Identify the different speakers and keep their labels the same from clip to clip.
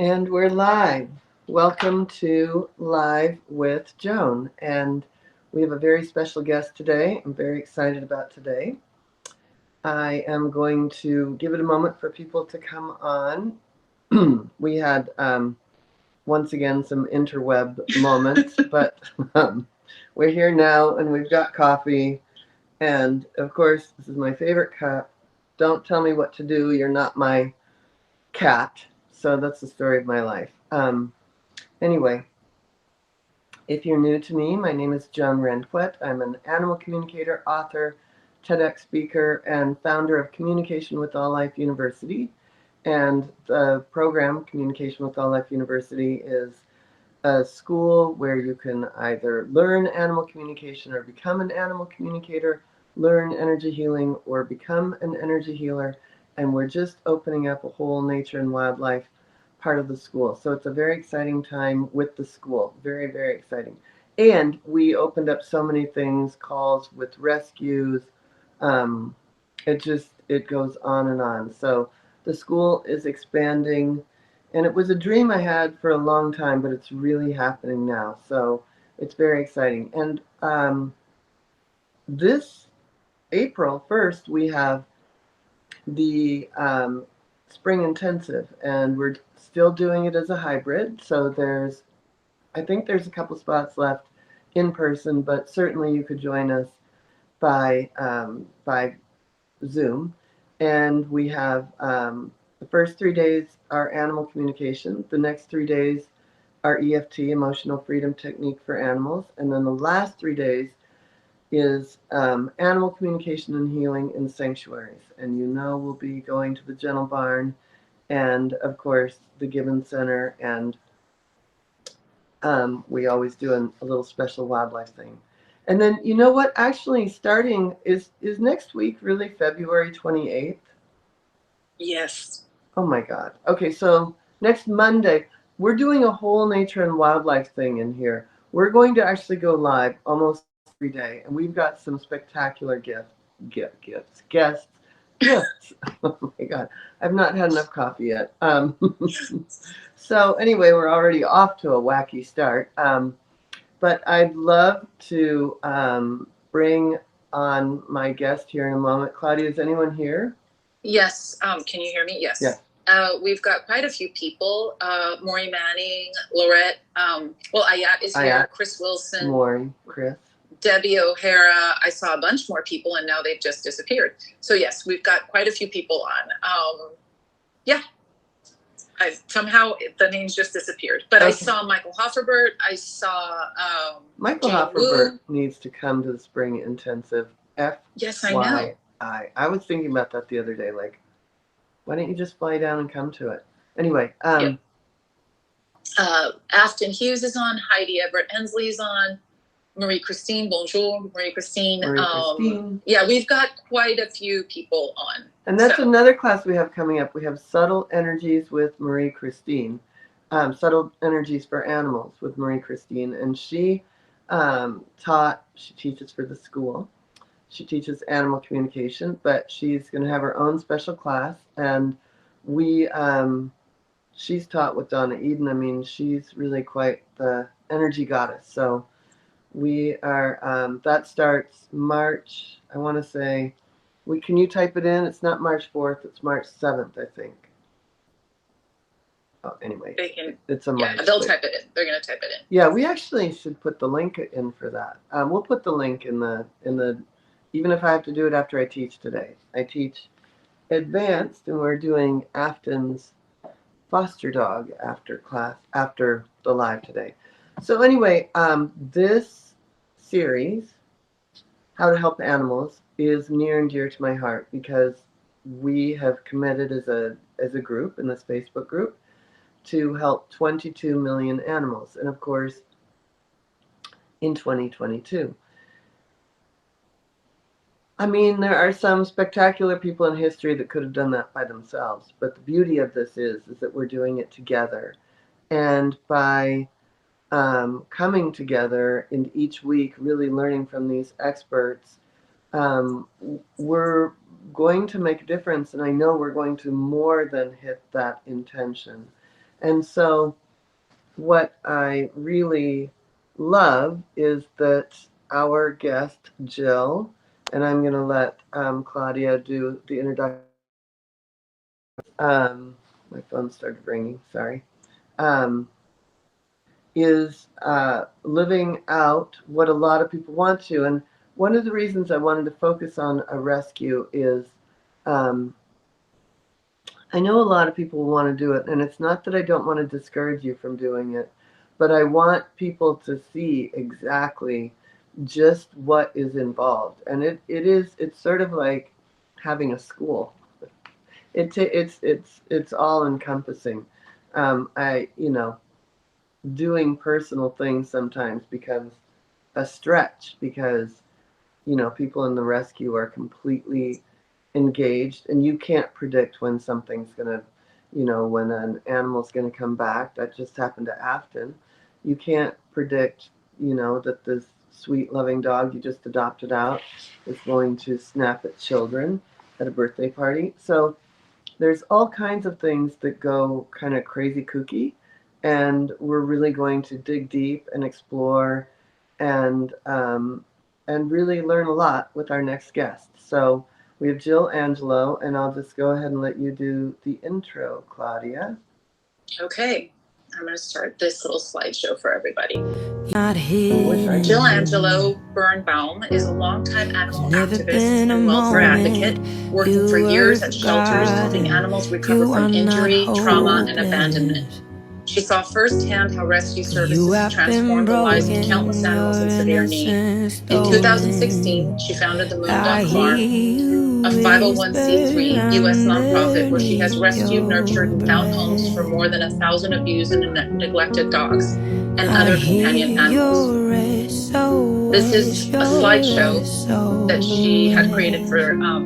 Speaker 1: And we're live. Welcome to Live with Joan. And we have a very special guest today. I'm very excited about today. I am going to give it a moment for people to come on. We had, once again, some interweb moments, but we're here now and we've got coffee. And of course, this is my favorite cup. Don't tell me what to do. You're not my cat. So that's the story of my life. Anyway, if you're new to me, my name is Joan Ranquet. I'm an animal communicator, author, TEDx speaker, and founder of Communication with All Life University. And the program, Communication with All Life University, is a school where you can either learn animal communication or become an animal communicator, learn energy healing, or become an energy healer. And we're just opening up a whole nature and wildlife part of the school. So it's a very exciting time with the school. Very, very exciting. And we opened up so many things, calls with rescues. Um, it goes on and on. So the school is expanding, and it was a dream I had for a long time, but it's really happening now. So it's very exciting. And this April 1st, we have the spring intensive, and we're still doing it as a hybrid. So I think there's a couple spots left in person, but certainly you could join us by Zoom. And we have the first 3 days are animal communication. The next 3 days are EFT, emotional freedom technique for animals, and then the last 3 days is animal communication and healing in sanctuaries. And we'll be going to the Gentle Barn and, of course, the Gibbon Center. And we always do a little special wildlife thing. And then, you know what? Actually, starting is next week really February 28th?
Speaker 2: Yes.
Speaker 1: Oh my God. Okay, so next Monday, we're doing a whole nature and wildlife thing in here. We're going to actually go live almost every day, and we've got some spectacular guests. Oh my God, I've not had enough coffee yet. So anyway, we're already off to a wacky start. But I'd love to bring on my guest here in a moment. Claudia, is anyone here?
Speaker 2: Yes. Can you hear me? Yes.
Speaker 1: Yeah.
Speaker 2: We've got quite a few people. Maury Manning, Lorette. Ayat is here. Chris Wilson.
Speaker 1: Maury, Chris.
Speaker 2: Debbie O'Hara. I saw a bunch more people, and now they've just disappeared. So yes, we've got quite a few people on. Yeah. Somehow the names just disappeared. But okay. I saw Michael Hofferbert. I saw
Speaker 1: Michael Hofferbert needs to come to the spring intensive.
Speaker 2: Yes, I know.
Speaker 1: I was thinking about that the other day. Like, why don't you just fly down and come to it? Anyway.
Speaker 2: Yep. Afton Hughes is on. Heidi Everett Hensley is on. Marie Christine, bonjour, Marie Christine. Yeah, we've got quite a few people on.
Speaker 1: And that's another class we have coming up. We have Subtle Energies with Marie Christine, Subtle Energies for Animals with Marie Christine. And she teaches for the school. She teaches animal communication, but she's going to have her own special class. And she's taught with Donna Eden. I mean, she's really quite the energy goddess. So we are, that starts March, I want to say, can you type it in? It's not March 4th, it's March 7th, I think. Oh, anyway, it's a March.
Speaker 2: Yeah, they'll type it in. They're going to type it in.
Speaker 1: Yeah, we actually should put the link in for that. We'll put the link in the, even if I have to do it after I teach today. I teach advanced, and we're doing Afton's foster dog after the live today. So anyway, this series, How to Help Animals, is near and dear to my heart because we have committed as a group in this Facebook group to help 22 million animals, and of course, in 2022. I mean, there are some spectacular people in history that could have done that by themselves, but the beauty of this is that we're doing it together, and by coming together in each week, really learning from these experts, we're going to make a difference, and I know we're going to more than hit that intention. And so what I really love is that our guest, Jill, and I'm going to let Claudia do the introduction. My phone started ringing, sorry. Um, is living out what a lot of people want to. And one of the reasons I wanted to focus on a rescue is um, I know a lot of people want to do it, and it's not that I don't want to discourage you from doing it, but I want people to see exactly just what is involved. And it's sort of like having a school. It's all encompassing. I doing personal things sometimes becomes a stretch because people in the rescue are completely engaged, and you can't predict when something's gonna, when an animal's gonna come back. That just happened to Afton. You can't predict, that this sweet loving dog you just adopted out is going to snap at children at a birthday party. So there's all kinds of things that go kind of crazy kooky, and we're really going to dig deep and explore and really learn a lot with our next guest. So we have Jill Angelo, and I'll just go ahead and let you do the intro, Claudia.
Speaker 2: Okay, I'm going to start this little slideshow for everybody.
Speaker 3: Not here.
Speaker 2: Jill Angelo Birnbaum is a longtime animal activist and welfare advocate, working for years at shelters helping animals recover from injury, trauma, and abandonment. She saw firsthand how rescue services transformed the lives of countless animals in severe need. In 2016, she founded the Moondog Farm, a 501c3 U.S. nonprofit where she has rescued, nurtured, and found homes for more than 1,000 abused and neglected dogs and other companion animals. This is a slideshow that she had created for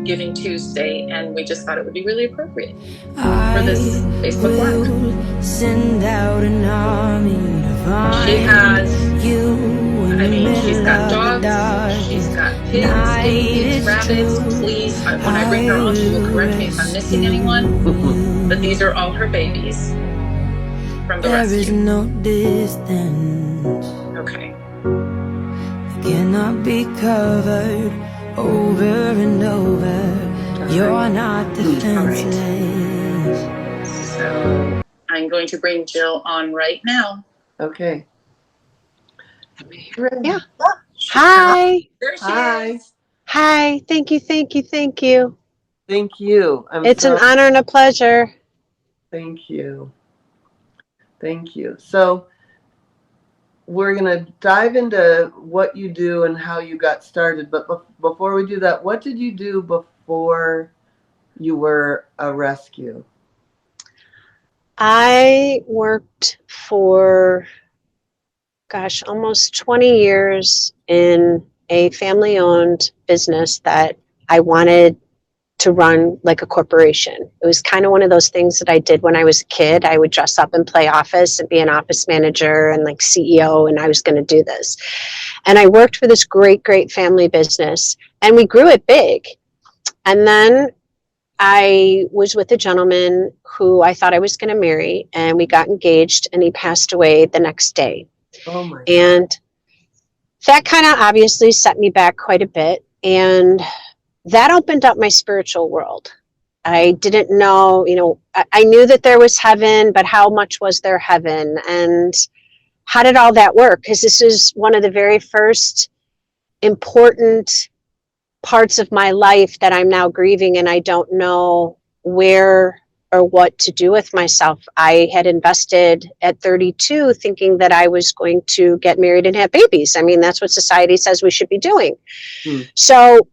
Speaker 2: Giving Tuesday, and we just thought it would be really appropriate for this Facebook Live. Send out an army to she has, she's got dogs, she's got pigs, rabbits. Please, when I bring her on, she will correct me if I'm missing anyone. But these are all her babies from the rescue. There is no distance. Okay. Cannot be covered over and over. You're not defenseless. Right. So I'm going to bring Jill on right now.
Speaker 1: Okay.
Speaker 4: Yeah. Hi.
Speaker 2: There she
Speaker 1: Hi.
Speaker 2: is.
Speaker 4: Hi. Thank you. Thank you. Thank you.
Speaker 1: Thank you.
Speaker 4: It's an honor and a pleasure.
Speaker 1: Thank you. Thank you. So we're going to dive into what you do and how you got started. But before we do that, what did you do before you were a rescue?
Speaker 4: I worked for, almost 20 years in a family-owned business that I wanted to run like a corporation. It was kind of one of those things that I did when I was a kid. I would dress up and play office and be an office manager and like CEO, and I was going to do this. And I worked for this great, great family business, and we grew it big. And then I was with a gentleman who I thought I was going to marry, and we got engaged, and he passed away the next day.
Speaker 1: Oh my God.
Speaker 4: And that kind of obviously set me back quite a bit. And that opened up my spiritual world. I didn't know, I knew that there was heaven, but how much was there heaven? And how did all that work? Because this is one of the very first important parts of my life that I'm now grieving, and I don't know where or what to do with myself. I had invested at 32 thinking that I was going to get married and have babies. I mean, that's what society says we should be doing. So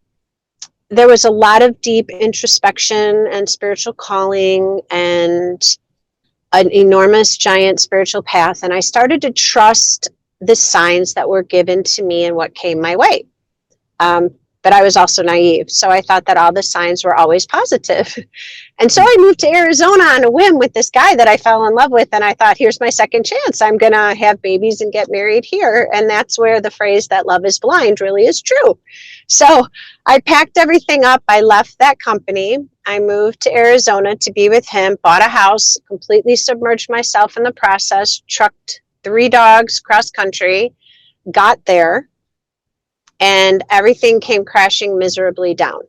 Speaker 4: there was a lot of deep introspection and spiritual calling and an enormous, giant spiritual path. And I started to trust the signs that were given to me and what came my way. but I was also naive. So I thought that all the signs were always positive. And so I moved to Arizona on a whim with this guy that I fell in love with. And I thought, here's my second chance. I'm going to have babies and get married here. And that's where the phrase that love is blind really is true. So I packed everything up. I left that company. I moved to Arizona to be with him, bought a house, completely submerged myself in the process, trucked 3 dogs cross country, got there, and everything came crashing miserably down.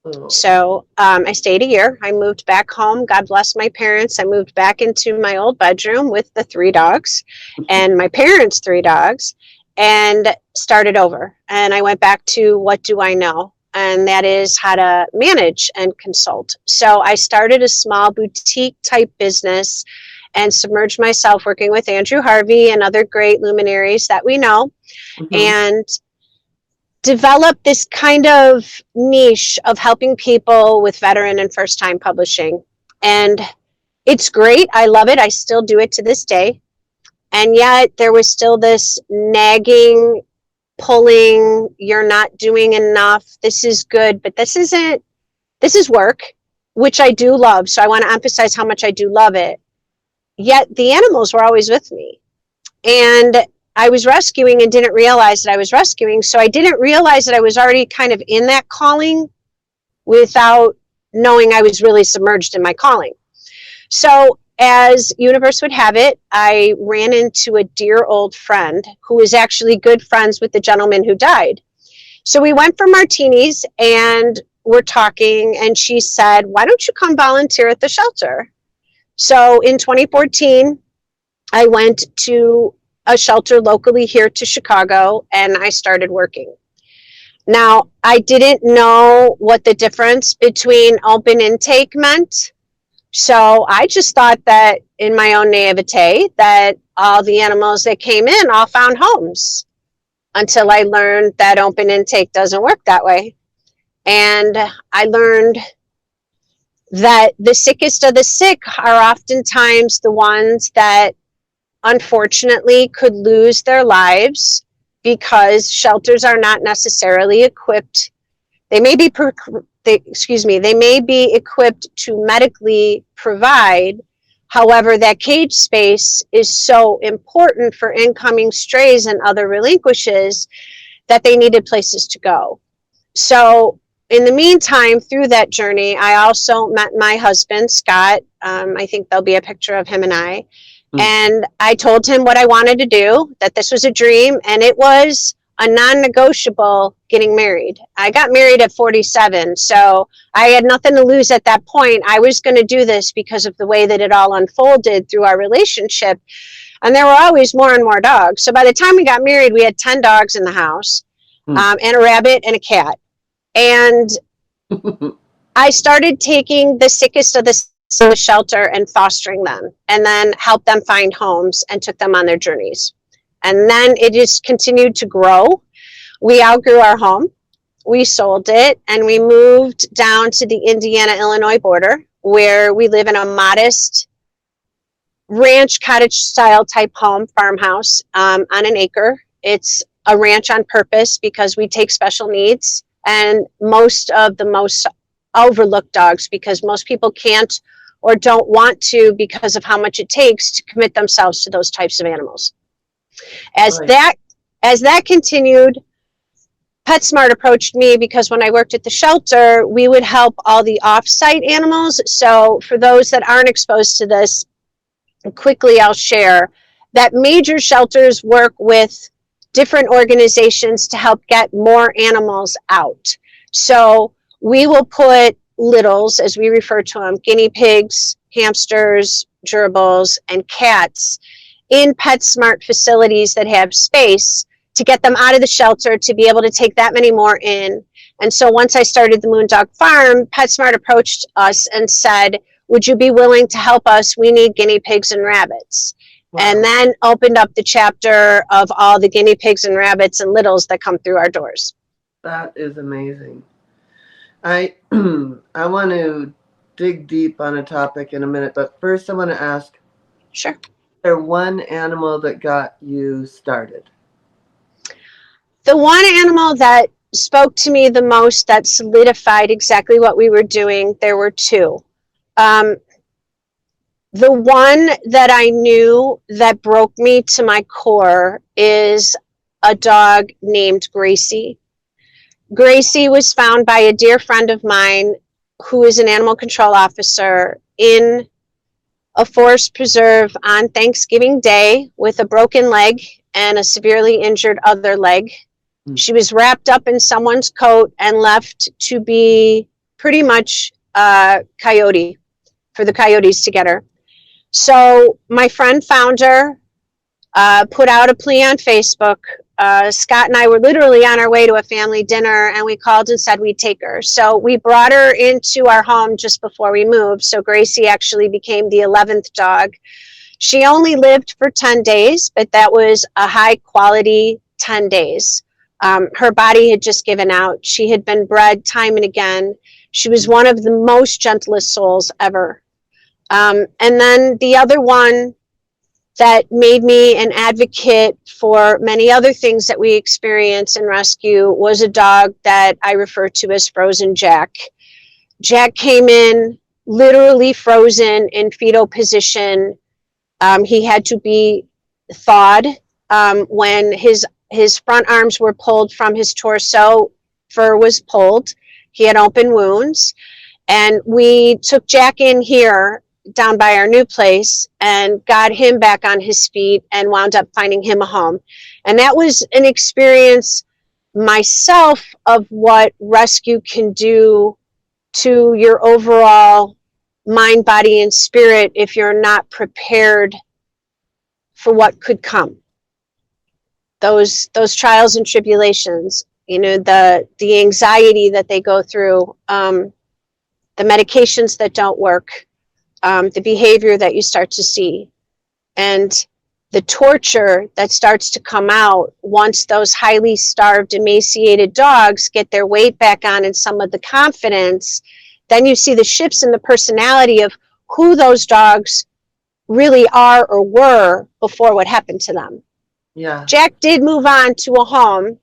Speaker 1: Oh.
Speaker 4: So I stayed a year. I moved back home. God bless my parents. I moved back into my old bedroom with the 3 dogs and my parents' 3 dogs and started over. And I went back to what do I know? And that is how to manage and consult. So I started a small boutique type business and submerged myself working with Andrew Harvey and other great luminaries that we know.
Speaker 1: Mm-hmm.
Speaker 4: And developed this kind of niche of helping people with veteran and first time publishing. And it's great. I love it. I still do it to this day. And yet there was still this nagging, pulling, you're not doing enough. This is good, but this isn't, this is work, which I do love. So I want to emphasize how much I do love it. Yet the animals were always with me. And I was rescuing and didn't realize that I was rescuing. So I didn't realize that I was already kind of in that calling without knowing I was really submerged in my calling. So as universe would have it, I ran into a dear old friend who was actually good friends with the gentleman who died. So we went for martinis and we're talking, and she said, why don't you come volunteer at the shelter? So in 2014, I went to a shelter locally here to Chicago, and I started working. Now, I didn't know what the difference between open intake meant. So I just thought that in my own naivete that all the animals that came in all found homes, until I learned that open intake doesn't work that way. And I learned that the sickest of the sick are oftentimes the ones that unfortunately could lose their lives because shelters are not necessarily equipped. They may be they may be equipped to medically provide. However, that cage space is so important for incoming strays and other relinquishes that they needed places to go. So in the meantime, through that journey, I also met my husband, Scott. I think there'll be a picture of him and I. And I told him what I wanted to do, that this was a dream, and it was a non-negotiable getting married. I got married at 47, so I had nothing to lose at that point. I was going to do this because of the way that it all unfolded through our relationship. And there were always more and more dogs. So by the time we got married, we had 10 dogs in the house, and a rabbit and a cat. And I started taking the sickest of the shelter and fostering them, and then helped them find homes and took them on their journeys. And then it just continued to grow. We outgrew our home. We sold it, and we moved down to the Indiana-Illinois border, where we live in a modest ranch cottage style type home, farmhouse, on an acre. It's a ranch on purpose because we take special needs and most of the most overlooked dogs, because most people can't or don't want to because of how much it takes to commit themselves to those types of animals. As that continued, PetSmart approached me because when I worked at the shelter, we would help all the off-site animals. So for those that aren't exposed to this, quickly I'll share that major shelters work with different organizations to help get more animals out. So we will put littles, as we refer to them, guinea pigs, hamsters, gerbils, and cats in PetSmart facilities that have space to get them out of the shelter to be able to take that many more in. And so once I started the Moondog Farm, PetSmart approached us and said, would you be willing to help us? We need guinea pigs and rabbits. Wow. And then opened up the chapter of all the guinea pigs and rabbits and littles that come through our doors.
Speaker 1: That is amazing. I want to dig deep on a topic in a minute, but first I want to ask,
Speaker 4: sure,
Speaker 1: is there one animal that got you started?
Speaker 4: The one animal that spoke to me the most, that solidified exactly what we were doing, there were two. The one that I knew that broke me to my core is a dog named Gracie. Gracie was found by a dear friend of mine who is an animal control officer in a forest preserve on Thanksgiving Day with a broken leg and a severely injured other leg. She was wrapped up in someone's coat and left to be pretty much a coyote, for the coyotes to get her. So my friend found her, put out a plea on Facebook. Scott and I were literally on our way to a family dinner, and we called and said we'd take her. So we brought her into our home just before we moved. So Gracie actually became the 11th dog. She only lived for 10 days, but that was a high quality 10 days. Her body had just given out. She had been bred time and again. She was one of the most gentlest souls ever. And then the other one that made me an advocate for many other things that we experience in rescue was a dog that I refer to as Frozen Jack. Jack came in literally frozen in fetal position. He had to be thawed when his front arms were pulled from his torso. Fur was pulled. He had open wounds. And we took Jack in here down by our new place and got him back on his feet and wound up finding him a home. And that was an experience myself of what rescue can do to your overall mind, body, and spirit if you're not prepared for what could come. Those trials and tribulations, the anxiety that they go through, the medications that don't work, the behavior that you start to see, and the torture that starts to come out once those highly starved, emaciated dogs get their weight back on and some of the confidence. Then you see the shifts in the personality of who those dogs really are or were before what happened to them.
Speaker 1: Yeah.
Speaker 4: Jack did move on to a home,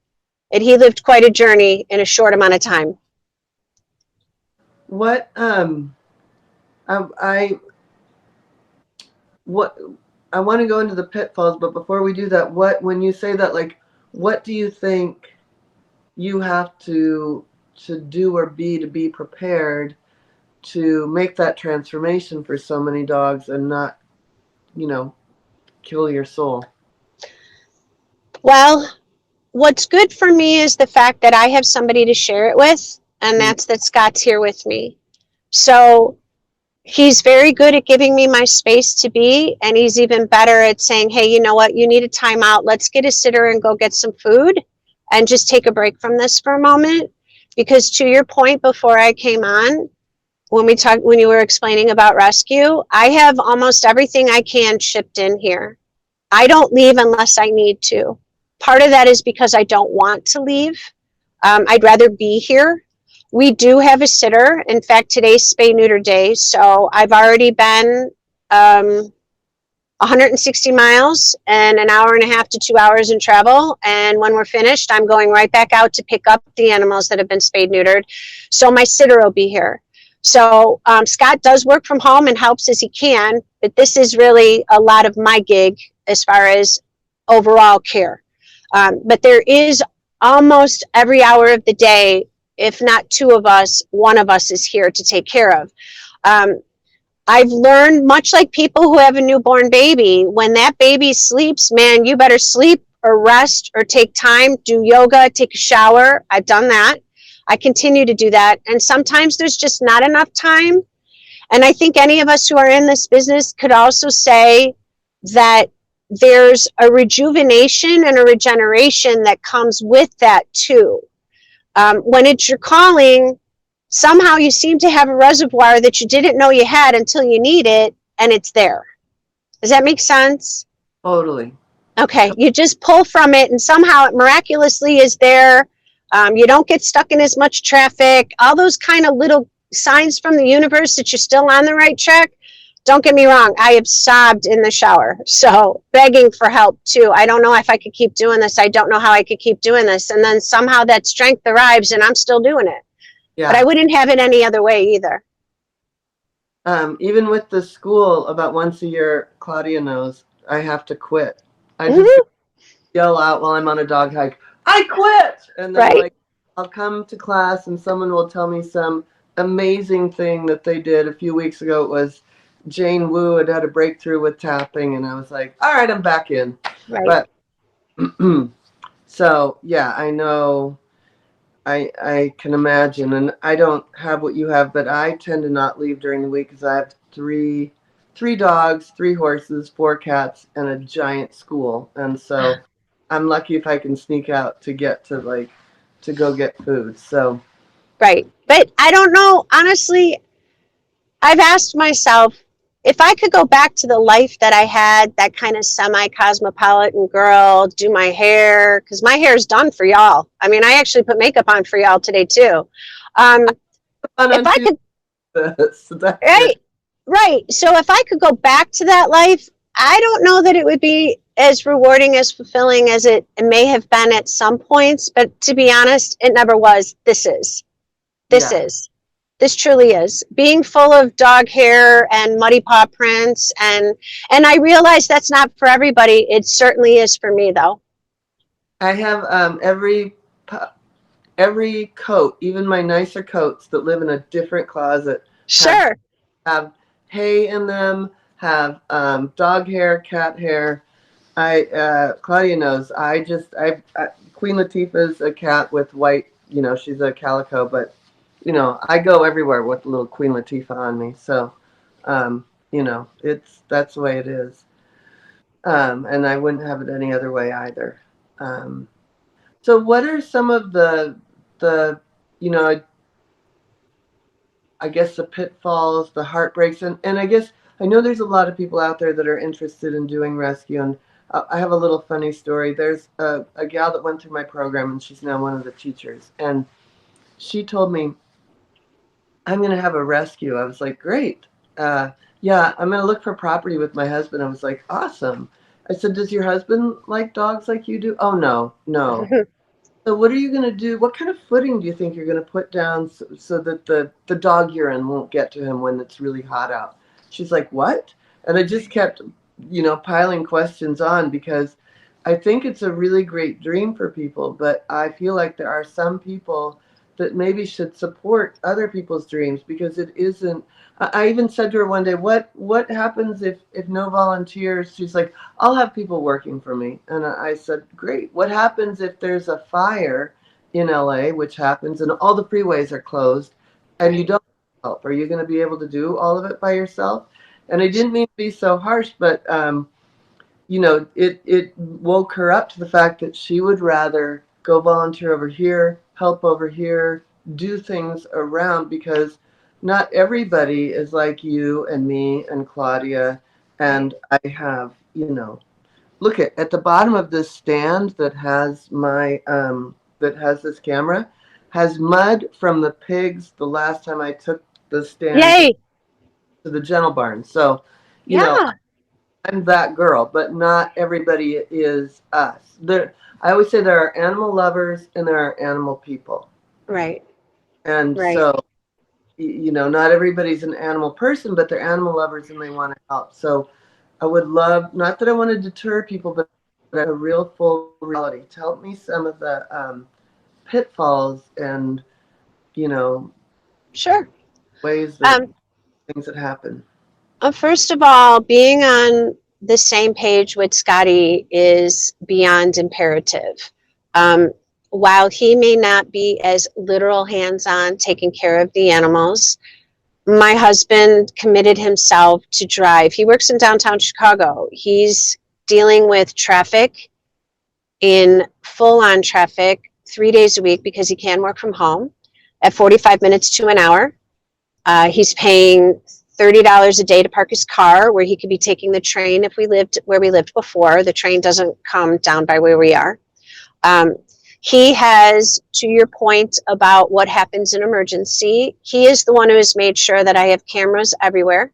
Speaker 4: and he lived quite a journey in a short amount of time.
Speaker 1: What I want to go into the pitfalls, but before we do that, when you say that, like, what do you think you have to do or be to be prepared to make that transformation for so many dogs and not, kill your soul?
Speaker 4: Well, what's good for me is the fact that I have somebody to share it with, and that's that Scott's here with me. So he's very good at giving me my space to be, and he's even better at saying, hey, you know what, you need a timeout. Let's get a sitter and go get some food and just take a break from this for a moment. Because to your point before I came on, when you were explaining about rescue, I have almost everything I can shipped in here. I don't leave unless I need to. Part of that is because I don't want to leave. I'd rather be here. We do have a sitter. In fact, today's spay neuter day. So I've already been 160 miles and an hour and a half to 2 hours in travel. And when we're finished, I'm going right back out to pick up the animals that have been spayed neutered. So my sitter will be here. So Scott does work from home and helps as he can, but this is really a lot of my gig as far as overall care. But there is almost every hour of the day, if not two of us, one of us is here to take care of. I've learned, much like people who have a newborn baby, when that baby sleeps, man, you better sleep or rest or take time, do yoga, take a shower. I've done that. I continue to do that. And sometimes there's just not enough time. And I think any of us who are in this business could also say that there's a rejuvenation and a regeneration that comes with that too. When it's your calling, somehow you seem to have a reservoir that you didn't know you had until you need it, and it's there. Does that make sense?
Speaker 1: Totally.
Speaker 4: Okay, you just pull from it, and somehow it miraculously is there. You don't get stuck in as much traffic. All those kind of little signs from the universe that you're still on the right track don't get me wrong, I have sobbed in the shower. So begging for help too. I don't know if I could keep doing this. I don't know how I could keep doing this. And then somehow that strength arrives and I'm still doing it. But I
Speaker 1: Yeah.
Speaker 4: wouldn't have it any other way either.
Speaker 1: Even with the school, about once a year, Claudia knows I have to quit. I just
Speaker 4: Mhm.
Speaker 1: yell out while I'm on a dog hike, I quit! And then
Speaker 4: Right?
Speaker 1: like I'll come to class and someone will tell me some amazing thing that they did a few weeks ago. It was Jane Wu had a breakthrough with tapping, and I was like, all right, I'm back in.
Speaker 4: Right.
Speaker 1: But so yeah, I know. I can imagine, and I don't have what you have, but I tend to not leave during the week because I have three dogs, three horses, four cats, and a giant school, and so I'm lucky if I can sneak out to get to to go get food. So
Speaker 4: Right. But I don't know. Honestly, I've asked myself if I could go back to the life that I had, that kind of semi-cosmopolitan girl, do my hair, because my hair is done for y'all. I mean, I actually put makeup on for y'all today too. If
Speaker 1: on
Speaker 4: I
Speaker 1: to
Speaker 4: could,
Speaker 1: this. That's
Speaker 4: right,
Speaker 1: good.
Speaker 4: right. So if I could go back to that life, I don't know that it would be as rewarding, as fulfilling as it may have been at some points. But to be honest, it never was. This is. This
Speaker 1: Yeah,
Speaker 4: is. This truly is. Being full of dog hair and muddy paw prints, and I realize that's not for everybody. It certainly is for me though.
Speaker 1: I have every coat, even my nicer coats that live in a different closet, have
Speaker 4: Sure.
Speaker 1: have hay in them, have dog hair, cat hair. I Claudia knows. Queen Latifah's a cat with white. You know, she's a calico, but you know, I go everywhere with little Queen Latifah on me. So, you know, that's the way it is. And I wouldn't have it any other way either. Um, so, what are some of the you know I guess the pitfalls, the heartbreaks, and I guess I know there's a lot of people out there that are interested in doing rescue. And I have a little funny story. There's a gal that went through my program, and she's now one of the teachers. And she told me, I'm going to have a rescue. I was like, great. Yeah, I'm going to look for property with my husband. I was like, awesome. I said, does your husband like dogs like you do? Oh, no, no. So what are you going to do? What kind of footing do you think you're going to put down so that the dog urine won't get to him when it's really hot out? She's like, what? And I just kept, piling questions on because I think it's a really great dream for people, but I feel like there are some people that maybe should support other people's dreams because it isn't. I even said to her one day, what happens if no volunteers? She's like, I'll have people working for me. And I said, great. What happens if there's a fire in LA, which happens, and all the freeways are closed, and you
Speaker 4: Right.
Speaker 1: don't help? Are you going to be able to do all of it by yourself? And I didn't mean to be so harsh, but it woke her up to the fact that she would rather go volunteer over here, help over here, do things around because not everybody is like you and me and Claudia.
Speaker 4: Right.
Speaker 1: And I have, look at the bottom of this stand that has that has this camera has mud from the pigs the last time I took the stand
Speaker 4: Yay.
Speaker 1: to the gentle barn. So, you know,
Speaker 4: Yeah.
Speaker 1: I'm that girl, but not everybody is us. I always say there are animal lovers and there are animal people.
Speaker 4: Right.
Speaker 1: And
Speaker 4: Right.
Speaker 1: so, not everybody's an animal person, but they're animal lovers and they want to help. So I would love, not that I want to deter people, but a real full reality. Tell me some of the pitfalls and, you know,
Speaker 4: Sure.
Speaker 1: ways that
Speaker 4: Um,
Speaker 1: things that happen.
Speaker 4: First of all, being on the same page with Scotty is beyond imperative. Um, while he may not be as literal hands-on taking care of the animals, my husband committed himself to drive. He works in downtown Chicago. He's dealing with traffic in full-on traffic 3 days a week because he can work from home at 45 minutes to an hour. He's paying $30 a day to park his car where he could be taking the train if we lived where we lived before. The train doesn't come down by where we are. Um, he has, to your point about what happens in emergency, he is the one who has made sure that I have cameras everywhere.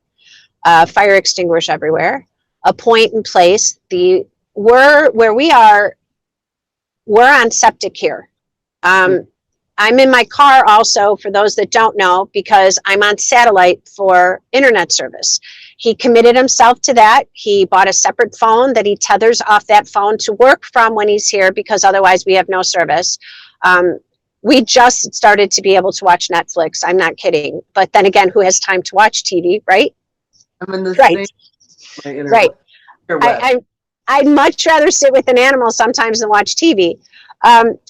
Speaker 4: fire extinguishers everywhere, a point in place. Where we are, we're on septic here. I'm in my car also, for those that don't know, because I'm on satellite for internet service. He committed himself to that. He bought a separate phone that he tethers off that phone to work from when he's here, because otherwise we have no service. We just started to be able to watch Netflix. I'm not kidding. But then again, who has time to watch TV, right?
Speaker 1: I'm in the
Speaker 4: Right.
Speaker 1: same
Speaker 4: Right. I'd much rather sit with an animal sometimes than watch TV.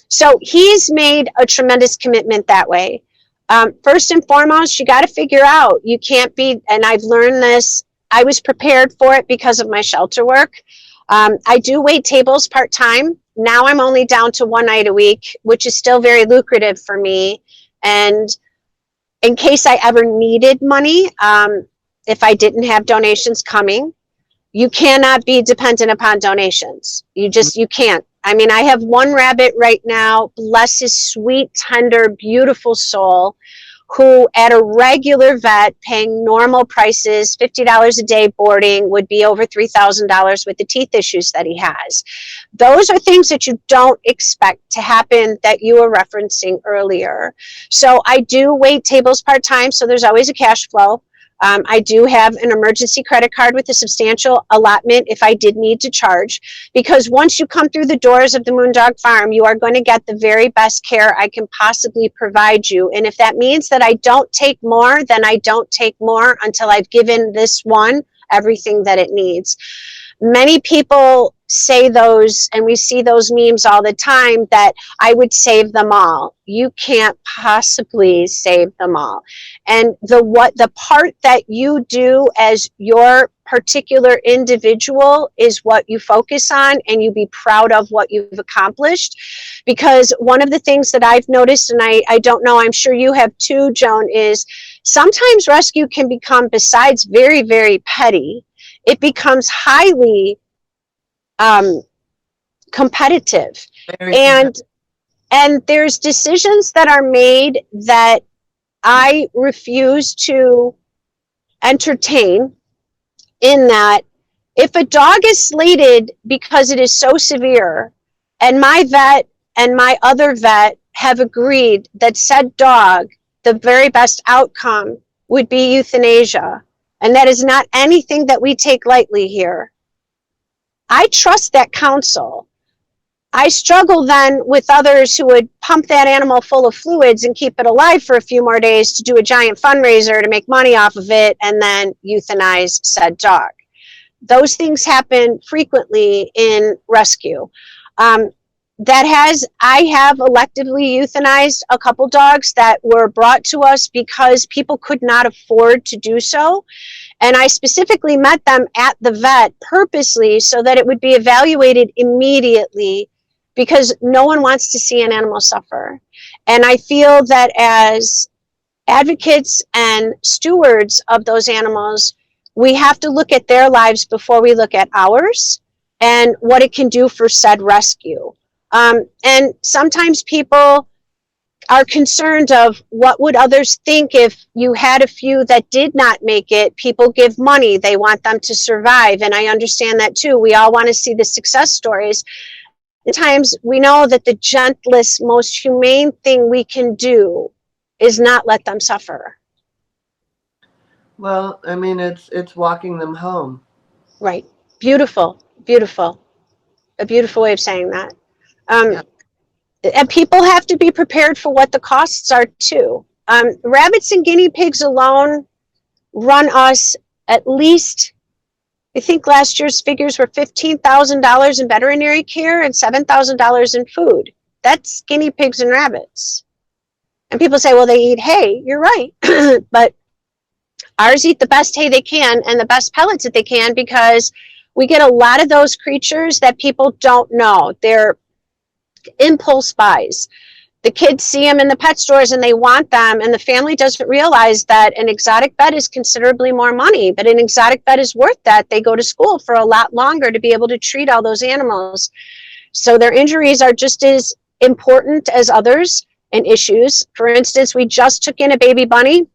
Speaker 4: So he's made a tremendous commitment that way. First and foremost, you got to figure out, you can't be, and I've learned this, I was prepared for it because of my shelter work. I do wait tables part-time. Now I'm only down to one night a week, which is still very lucrative for me. And in case I ever needed money, if I didn't have donations coming, you cannot be dependent upon donations. You can't. I mean, I have one rabbit right now, bless his sweet, tender, beautiful soul, who at a regular vet paying normal prices, $50 a day boarding, would be over $3,000 with the teeth issues that he has. Those are things that you don't expect to happen, that you were referencing earlier. So I do wait tables part-time, so there's always a cash flow. I do have an emergency credit card with a substantial allotment if I did need to charge, because once you come through the doors of the Moondog Farm, you are going to get the very best care I can possibly provide you. And if that means that I don't take more, then I don't take more until I've given this one everything that it needs. Many people say those, and we see those memes all the time, that I would save them all. You can't possibly save them all. And the part that you do as your particular individual is what you focus on, and you be proud of what you've accomplished. Because one of the things that I've noticed, and I don't know, I'm sure you have too, Joan, is sometimes rescue can become, besides very, very petty, it becomes highly competitive. And there's decisions that are made that I refuse to entertain, in that if a dog is slated because it is so severe, and my vet and my other vet have agreed that said dog, the very best outcome would be euthanasia, and that is not anything that we take lightly here, I trust that counsel. I struggle then with others who would pump that animal full of fluids and keep it alive for a few more days to do a giant fundraiser to make money off of it, and then euthanize said dog. Those things happen frequently in rescue. I have electively euthanized a couple dogs that were brought to us because people could not afford to do so. And I specifically met them at the vet purposely so that it would be evaluated immediately, because no one wants to see an animal suffer. And I feel that as advocates and stewards of those animals, we have to look at their lives before we look at ours and what it can do for said rescue. And sometimes people are concerned of what would others think if you had a few that did not make it. People give money, they want them to survive, and I understand that too. We all want to see the success stories. Sometimes we know that the gentlest, most humane thing we can do is not let them suffer.
Speaker 1: Well, I mean, it's walking them home.
Speaker 4: Right. Beautiful, beautiful. A beautiful way of saying that. Yeah. And people have to be prepared for what the costs are too. Rabbits and guinea pigs alone run us at least, I think last year's figures were $15,000 in veterinary care and $7,000 in food. That's guinea pigs and rabbits. And people say, well, they eat hay. You're right. But ours eat the best hay they can and the best pellets that they can, because we get a lot of those creatures that people don't know. They're impulse buys. The kids see them in the pet stores and they want them, and the family doesn't realize that an exotic vet is considerably more money, but an exotic vet is worth that. They go to school for a lot longer to be able to treat all those animals. So their injuries are just as important as others and issues. For instance, we just took in a baby bunny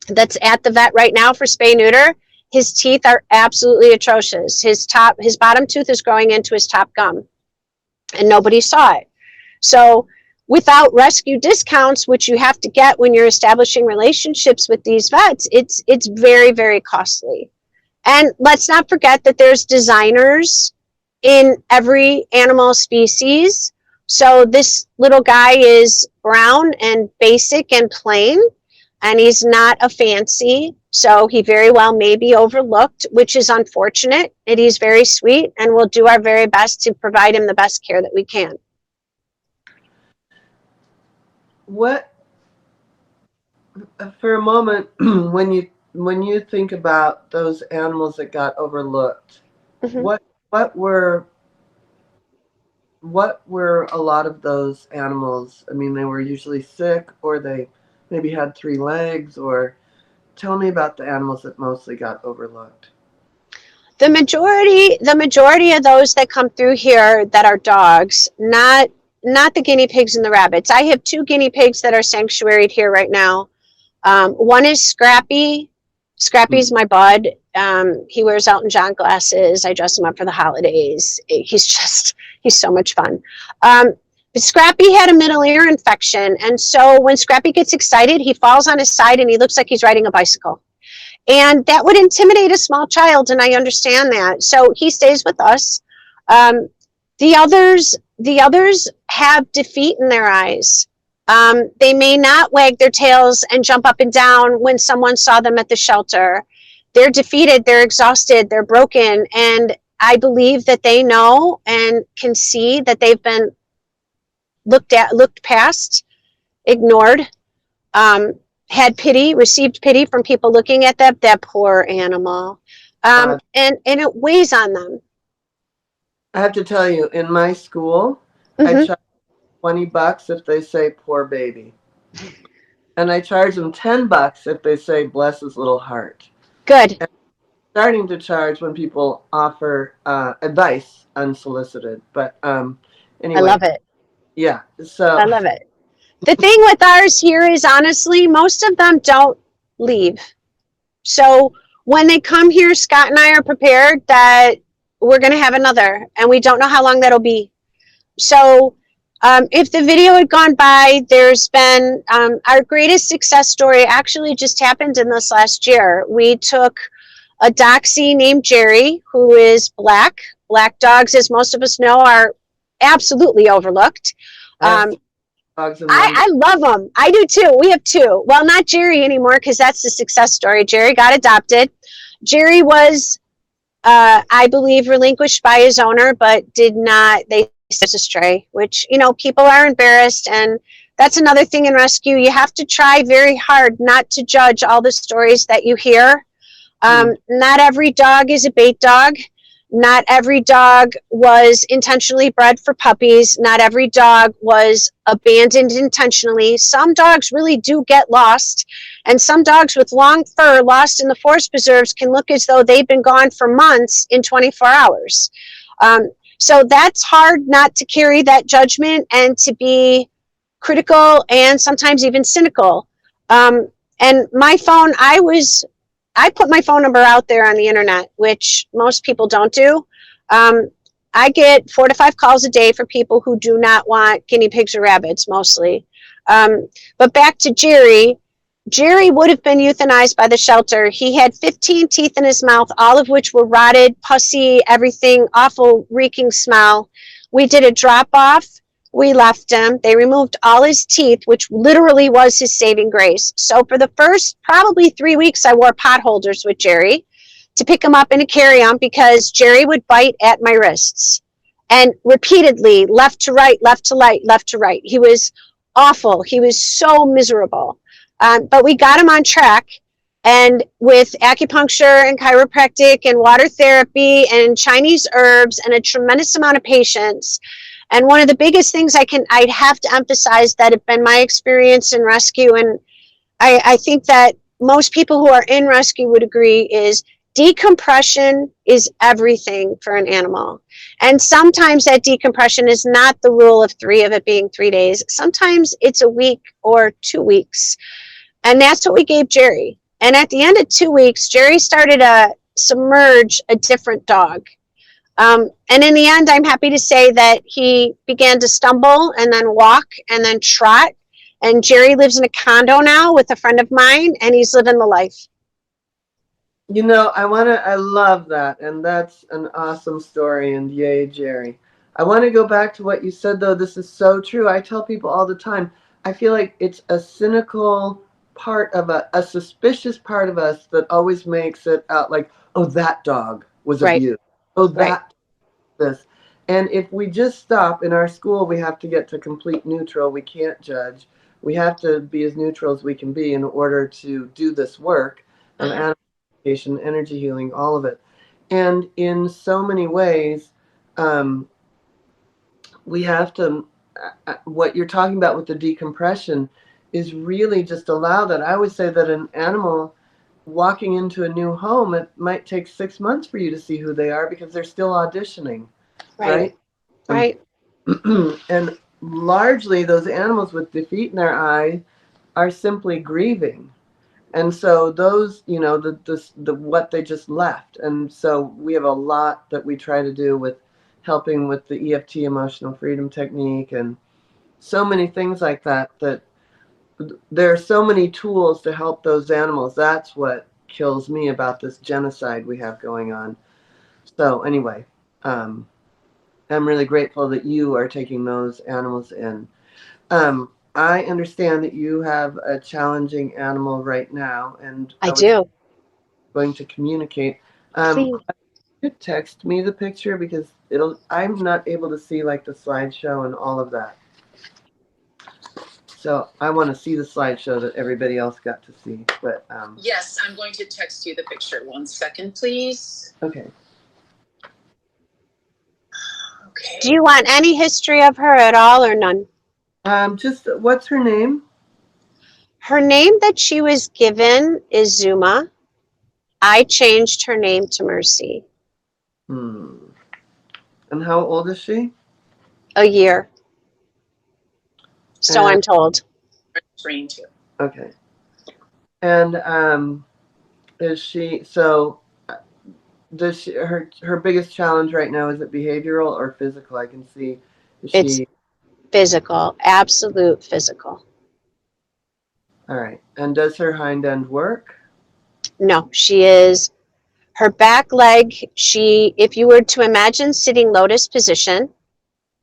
Speaker 4: that's at the vet right now for spay neuter, his teeth are absolutely atrocious. His bottom tooth is growing into his top gum, and nobody saw it. So without rescue discounts, which you have to get when you're establishing relationships with these vets, it's very, very costly. And let's not forget that there's designers in every animal species. So this little guy is brown and basic and plain, and he's not a fancy. So he very well may be overlooked, which is unfortunate. And he's very sweet, and we'll do our very best to provide him the best care that we can.
Speaker 1: What, for a moment, when you think about those animals that got overlooked,
Speaker 4: Mm-hmm.
Speaker 1: what were a lot of those animals? I mean, they were usually sick, or they maybe had 3 legs, or tell me about the animals that mostly got overlooked.
Speaker 4: The majority of those that come through here that are dogs, not the guinea pigs and the rabbits. I have 2 guinea pigs that are sanctuaried here right now. One is Scrappy. Scrappy's my bud. He wears Elton John glasses. I dress him up for the holidays. He's so much fun. But Scrappy had a middle ear infection, and so when Scrappy gets excited, he falls on his side and he looks like he's riding a bicycle. And that would intimidate a small child, and I understand that. So he stays with us. The others have defeat in their eyes. They may not wag their tails and jump up and down when someone saw them at the shelter. They're defeated, they're exhausted, they're broken, and I believe that they know and can see that they've been looked past, ignored, received pity from people looking at that poor animal. And it weighs on them.
Speaker 1: I have to tell you, in my school, I charge $20 if they say poor baby. And I charge them $10 if they say bless his little heart.
Speaker 4: Good.
Speaker 1: And I'm starting to charge when people offer advice unsolicited. But anyway.
Speaker 4: I love it.
Speaker 1: Yeah. So
Speaker 4: I love it. The thing with ours here is, honestly, most of them don't leave. So when they come here, Scott and I are prepared that we're going to have another, and we don't know how long that'll be. So if the video had gone by, there's been our greatest success story actually just happened in this last year. We took a Doxy named Jerry, who is black. Black dogs, as most of us know, are absolutely overlooked. I love them. I do too. We have 2. Well, not Jerry anymore, because that's the success story. Jerry got adopted. Jerry was, I believe, relinquished by his owner, but did not. They said a stray, which, people are embarrassed. And that's another thing in rescue. You have to try very hard not to judge all the stories that you hear. Not every dog is a bait dog. Not every dog was intentionally bred for puppies. Not every dog was abandoned intentionally. Some dogs really do get lost. And some dogs with long fur lost in the forest preserves can look as though they've been gone for months in 24 hours. So that's hard not to carry that judgment and to be critical and sometimes even cynical. And my phone, I put my phone number out there on the internet, which most people don't do. I get 4 to 5 calls a day for people who do not want guinea pigs or rabbits, mostly. But back to Jerry. Jerry would have been euthanized by the shelter. He had 15 teeth in his mouth, all of which were rotted, pussy, everything, awful, reeking smell. We did a drop-off. We left him. They removed all his teeth, which literally was his saving grace. So for the first probably 3 weeks, I wore pot holders with Jerry to pick him up and to carry him, because Jerry would bite at my wrists and repeatedly, left to right, left to right, left to right. He was awful. He was so miserable. But we got him on track, and with acupuncture and chiropractic and water therapy and Chinese herbs and a tremendous amount of patience. And one of the biggest things I'd have to emphasize that have been my experience in rescue, and I think that most people who are in rescue would agree, is decompression is everything for an animal. And sometimes that decompression is not the rule of 3 of it being 3 days. Sometimes it's a week or 2 weeks. And that's what we gave Jerry. And at the end of 2 weeks, Jerry started submerge a different dog. And in the end, I'm happy to say that he began to stumble and then walk and then trot. And Jerry lives in a condo now with a friend of mine, and he's living the life.
Speaker 1: You know, I love that. And that's an awesome story. And yay, Jerry. I want to go back to what you said, though. This is so true. I tell people all the time, I feel like it's a cynical part of a suspicious part of us that always makes it out like, oh, that dog was
Speaker 4: Right,
Speaker 1: abused. Oh,
Speaker 4: right.
Speaker 1: that this. And if we just stop in our school, we have to get to complete neutral. We can't judge. We have to be as neutral as we can be in order to do this work of animal education, energy healing, all of it. And in so many ways, um, we have to, what you're talking about with the decompression is really just allow that. I always say that an animal walking into a new home, it might take 6 months for you to see who they are because they're still auditioning,
Speaker 4: Right,
Speaker 1: right?
Speaker 4: right.
Speaker 1: And largely those animals with defeat in their eye are simply grieving. And so those, you know, the what they just left. And so we have a lot that we try to do with helping with the EFT emotional freedom technique and so many things like that, that there are so many tools to help those animals. That's what kills me about this genocide we have going on. So anyway, um, I'm really grateful that you are taking those animals in. I understand that you have a challenging animal right now, and
Speaker 4: I
Speaker 1: I was
Speaker 4: do.
Speaker 1: going to communicate.
Speaker 4: Please.
Speaker 1: You could text me the picture because I'm not able to see like the slideshow and all of that. So I want to see the slideshow that everybody else got to see. But
Speaker 2: Yes, I'm going to text you the picture. 1 second, please.
Speaker 1: okay.
Speaker 2: Okay.
Speaker 4: Do you want any history of her at all or none?
Speaker 1: Just what's her name?
Speaker 4: Her name that she was given is Zuma. I changed her name to Mercy.
Speaker 1: Hmm. And how old is she?
Speaker 4: A year. So
Speaker 1: And
Speaker 4: I'm told.
Speaker 2: Screen too.
Speaker 1: okay. And is she so? Does she, her biggest challenge right now, is it behavioral or physical? I can see. Is
Speaker 4: It's
Speaker 1: she
Speaker 4: physical, absolute physical.
Speaker 1: all right? And does her hind end work?
Speaker 4: No, she is her back leg. If you were to imagine sitting lotus position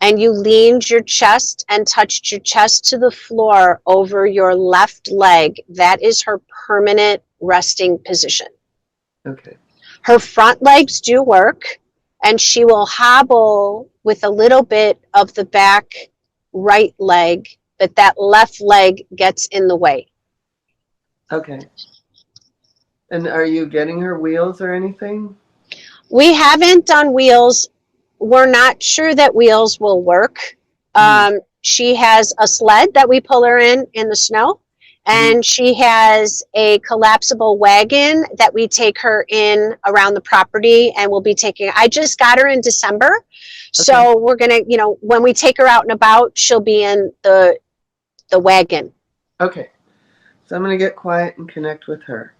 Speaker 4: and you leaned your chest and touched your chest to the floor over your left leg, that is her permanent resting position.
Speaker 1: Okay.
Speaker 4: Her front legs do work, and she will hobble with a little bit of the back right leg, but that left leg gets in the way.
Speaker 1: Okay. And are you getting her wheels or anything?
Speaker 4: We haven't done wheels. We're not sure that wheels will work.
Speaker 1: Mm-hmm.
Speaker 4: She has a sled that we pull her in the snow,
Speaker 1: Mm-hmm.
Speaker 4: and she has a collapsible wagon that we take her in around the property, and we'll be taking. I just got her in December, so
Speaker 1: Okay.
Speaker 4: we're gonna, when we take her out and about, she'll be in the wagon.
Speaker 1: Okay. So I'm gonna get quiet and connect with her.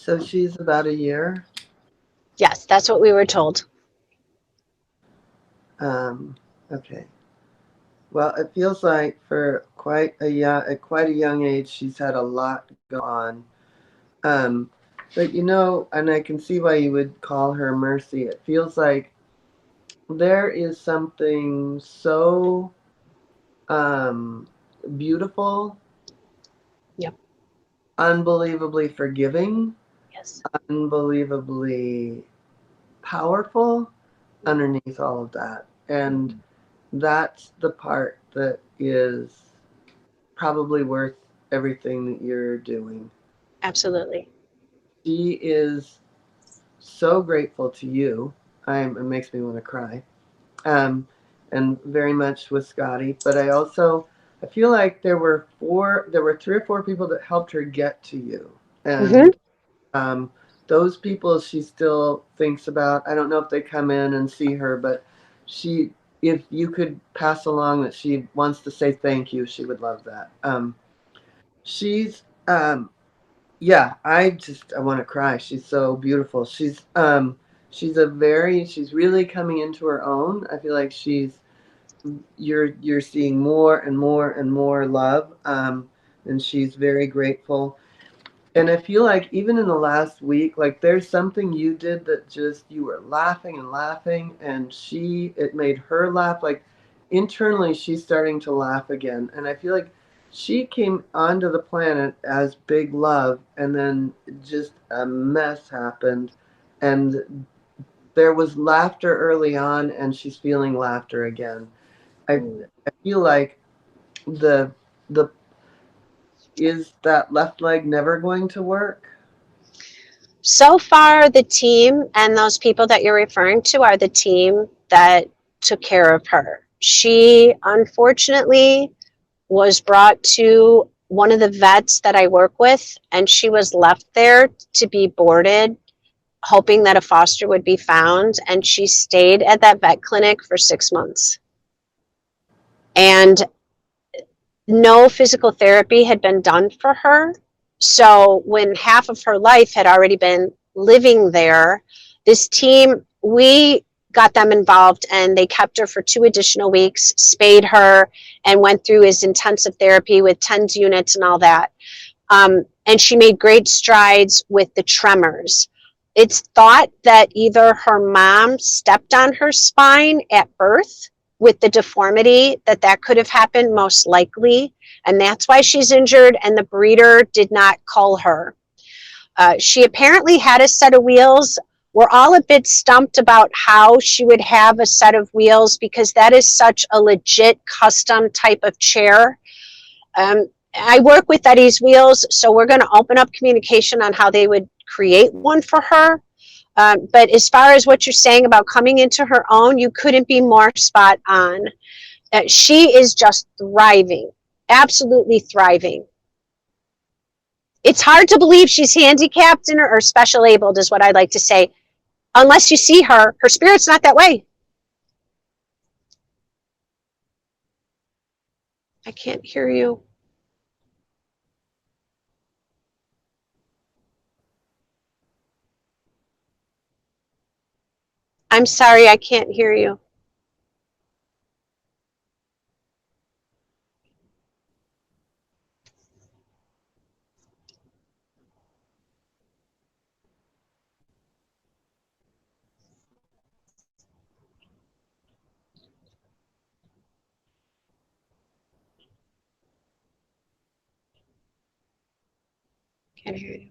Speaker 1: So she's about a year.
Speaker 4: Yes, that's what we were told.
Speaker 1: Okay. Well, it feels like for at quite a young age, she's had a lot go on. Um, but and I can see why you would call her Mercy. It feels like there is something so um, beautiful,
Speaker 4: Yep.
Speaker 1: unbelievably forgiving,
Speaker 4: Yes.
Speaker 1: unbelievably powerful underneath all of that. And that's the part that is probably worth everything that you're doing.
Speaker 4: Absolutely.
Speaker 1: She is so grateful to you. It makes me want to cry. Um, and very much with Scotty. But I feel like there were three or four people that helped her get to you.
Speaker 4: Hmm.
Speaker 1: And um, those people she still thinks about. I don't know if they come in and see her, but if you could pass along that she wants to say thank you, she would love that. She's yeah, I want to cry. She's so beautiful. She's really coming into her own. I feel like you're seeing more and more and more love, and she's very grateful. And I feel like even in the last week, like there's something you did that just you were laughing and laughing, and it made her laugh. Like internally, she's starting to laugh again. And I feel like she came onto the planet as big love, and then just a mess happened, and there was laughter early on, and she's feeling laughter again. I feel like the the is that left leg never going to work?
Speaker 4: So far, the team and those people that you're referring to are the team that took care of her. She unfortunately was brought to one of the vets that I work with, and she was left there to be boarded, hoping that a foster would be found. And she stayed at that vet clinic for 6 months. And no physical therapy had been done for her. So when half of her life had already been living there, this team, we got them involved and they kept her for 2 additional weeks, spayed her, and went through his intensive therapy with TENS units and all that. And she made great strides with the tremors. It's thought that either her mom stepped on her spine at birth with the deformity, that could have happened most likely, and that's why she's injured, and the breeder did not cull her. She apparently had a set of wheels. We're all a bit stumped about how she would have a set of wheels because that is such a legit custom type of chair. I work with Eddie's Wheels, so we're going to open up communication on how they would create one for her. But as far as what you're saying about coming into her own, you couldn't be more spot on. She is just thriving, absolutely thriving. It's hard to believe she's handicapped or special abled, is what I like to say. Unless you see her, her spirit's not that way. I can't hear you. I'm sorry, I can't hear you. Can't hear you.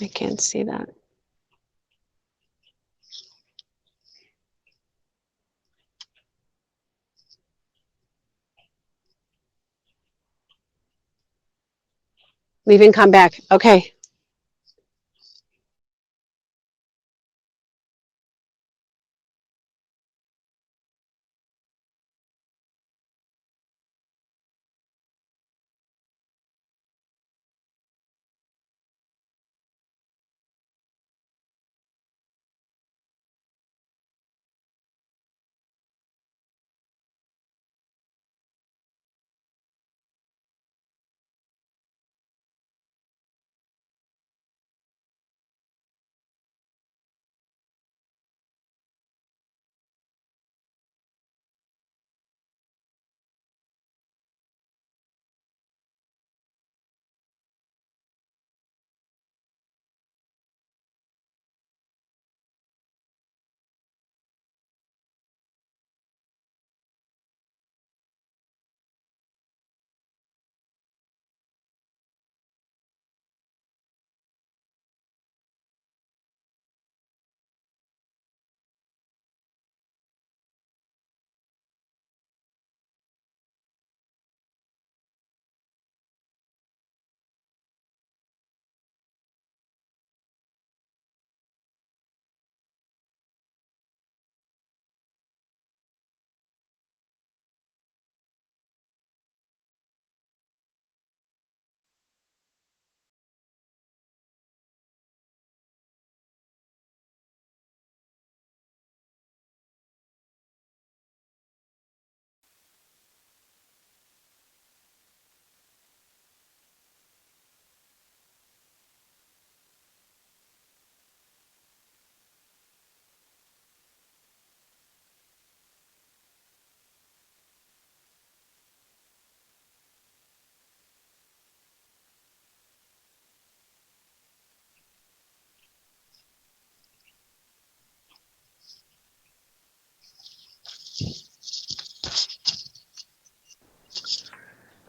Speaker 4: I can't see that. Leave and come back. Okay.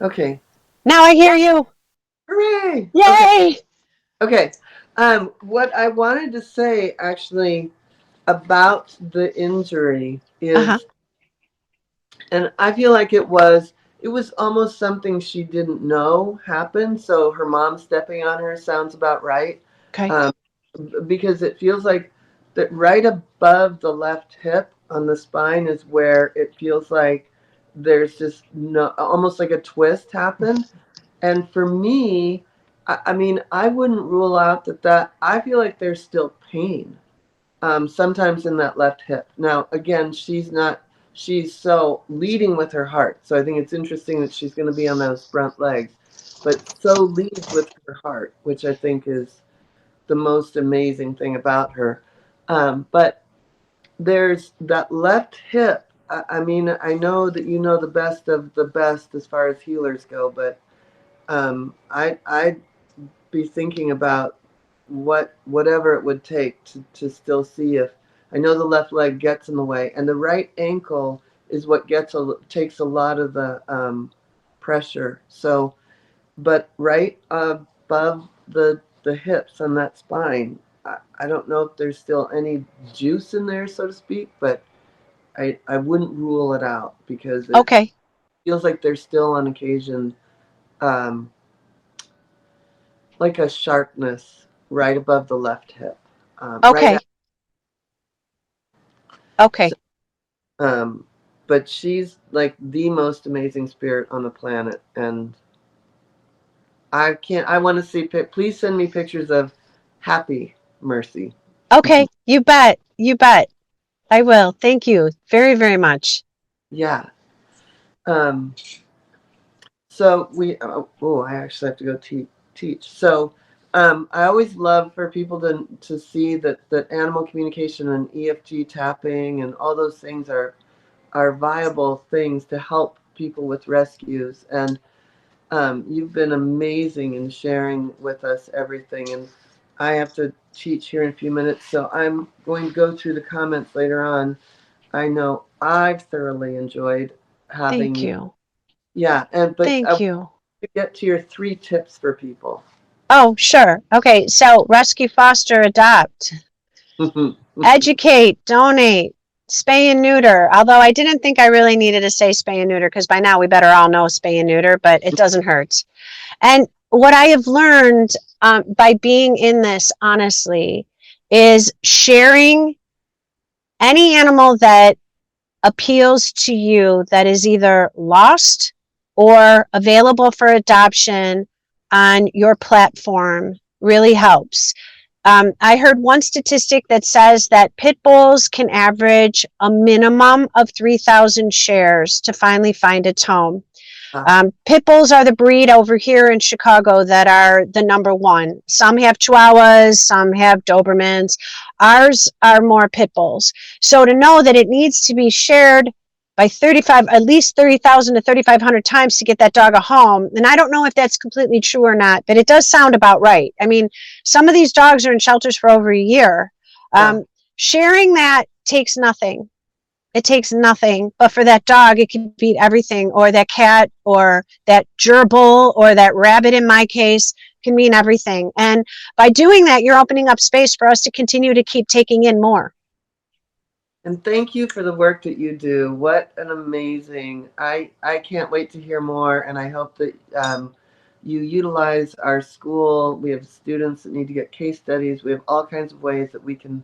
Speaker 1: Okay.
Speaker 4: Now I hear you.
Speaker 1: Hooray! Okay.
Speaker 4: Yay!
Speaker 1: Okay. What I wanted to say actually about the injury
Speaker 4: Uh-huh.
Speaker 1: is, and I feel like it was almost something she didn't know happened. So her mom stepping on her sounds about right.
Speaker 4: Okay.
Speaker 1: Um, because it feels like that right above the left hip on the spine is where it feels like there's just no, almost like a twist happened. And for me, I mean, I wouldn't rule out that I feel like there's still pain sometimes in that left hip. Now, again, she's so leading with her heart. So I think it's interesting that she's going to be on those front legs, but so leads with her heart, which I think is the most amazing thing about her. But there's that left hip. I mean, I know that you know the best of the best as far as healers go, but I'd be thinking about whatever it would take to still see if I know the left leg gets in the way, and the right ankle is what takes a lot of the pressure. So, but right above the hips on that spine, I don't know if there's still any juice in there, so to speak, but I wouldn't rule it out because it
Speaker 4: Okay.
Speaker 1: feels like there's still on occasion um, like a sharpness right above the left hip, right at,
Speaker 4: Okay.
Speaker 1: so,
Speaker 4: Okay.
Speaker 1: but she's like the most amazing spirit on the planet, and I want to see, please send me pictures of happy Mercy.
Speaker 4: Okay. You bet. You bet. I will. Thank you very, very much.
Speaker 1: Yeah. Um, so I actually have to go teach. So, I always love for people to see that animal communication and EFT tapping and all those things are viable things to help people with rescues. And you've been amazing in sharing with us everything. And I have to teach here in a few minutes, so I'm going to go through the comments later on. I know I've thoroughly enjoyed having
Speaker 4: Thank
Speaker 1: you.
Speaker 4: you.
Speaker 1: Yeah, but I
Speaker 4: Thank
Speaker 1: want
Speaker 4: you.
Speaker 1: to get to your 3 tips for people.
Speaker 4: Oh, sure. Okay. So rescue, foster, adopt, educate, donate, spay and neuter. Although I didn't think I really needed to say spay and neuter because by now we better all know spay and neuter, but it doesn't hurt. And what I have learned by being in this, honestly, is sharing any animal that appeals to you that is either lost or available for adoption on your platform really helps. I heard one statistic that says that pit bulls can average a minimum of 3,000 shares to finally find its home. Pit bulls are the breed over here in Chicago that are the number one. Some have Chihuahuas, some have Dobermans. Ours are more pit bulls. So to know that it needs to be shared by at least 30,000 to 3,500 times to get that dog a home. And I don't know if that's completely true or not, but it does sound about right. I mean, some of these dogs are in shelters for over a year. Sharing that takes nothing. It takes nothing, but for that dog, it can beat everything, or that cat, or that gerbil, or that rabbit in my case, can mean everything. And by doing that, you're opening up space for us to continue to keep taking in more.
Speaker 1: And thank you for the work that you do. What an amazing, I can't wait to hear more, and I hope that you utilize our school. We have students that need to get case studies. We have all kinds of ways that we can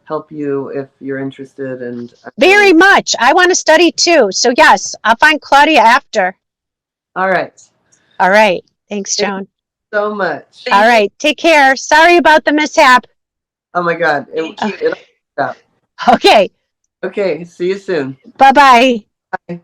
Speaker 1: help you if you're interested. And
Speaker 4: very much. I want to study too. So yes, I'll find Claudia after.
Speaker 1: All right.
Speaker 4: All right. Thanks, Joan.
Speaker 1: Thank you so much.
Speaker 4: All right. Take care. Sorry about the mishap.
Speaker 1: Oh my God.
Speaker 2: Thank you.
Speaker 1: It'll stop.
Speaker 4: Okay.
Speaker 1: Okay. See you soon.
Speaker 4: Bye-bye.
Speaker 1: Bye.